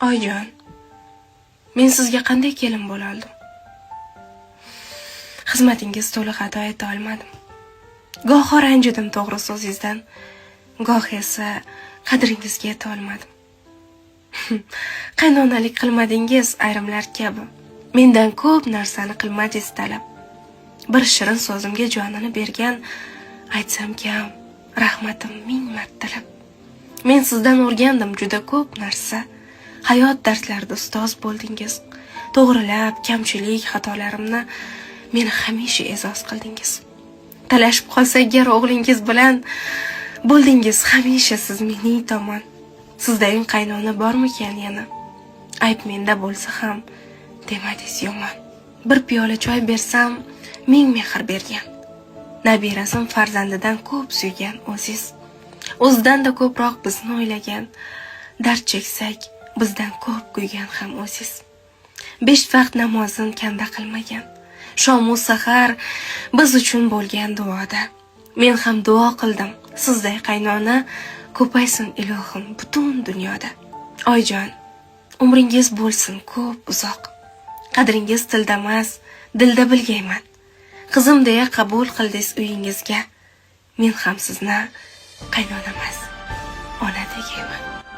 Oyijon, men sizga qanday kelin bo'la oldim? Xizmatingiz to'liq ado eta olmadim. Goho ranjidim to'g'ri so'zingizdan, goh esa qadringizga yeta olmadim. Qaynonalik qilmadingiz ayrimlar kabi. Mendan ko'p narsani qilmadingiz talab. Bir shirin so'zimga jonini bergan, aytsam kam, rahmatim ming martalab. Men sizdan o'rgandim juda ko'p narsa. Hayot darslarida ustoz bo'ldingiz. To'g'rilab, kamchilik, xatolarimni meni hamisha e'zoz qildingiz. Talashib qolsak gar o'g'lingiz bilan bo'ldingiz hamisha siz mening tomon. Sizdagi qaynona bormikan yana? Ayb menda bo'lsa ham demadingiz yomon. Bir piyola choy bersam ming mehr bergan. Nabirasim farzandidan ko'p suygan o'ziz. O'zidan-da ko'proq bizni o'ylagan. Dard cheksak bizdan ko'p kuygan ham o'ziz. 5 vaqt namozini kanda qilmagan. Shomu sahar biz uchun bo'lgan duoda. Men ham duo qildim. Sizday qaynona ko'paysin ilohim butun dunyoda. Oyjon, umringiz bo'lsin ko'p uzoq. Qadringiz tilda emas, dilda bilgayman. Qizim deya qabul qildingiz uyingizga. Men ham sizni qaynona emas, ona degayman.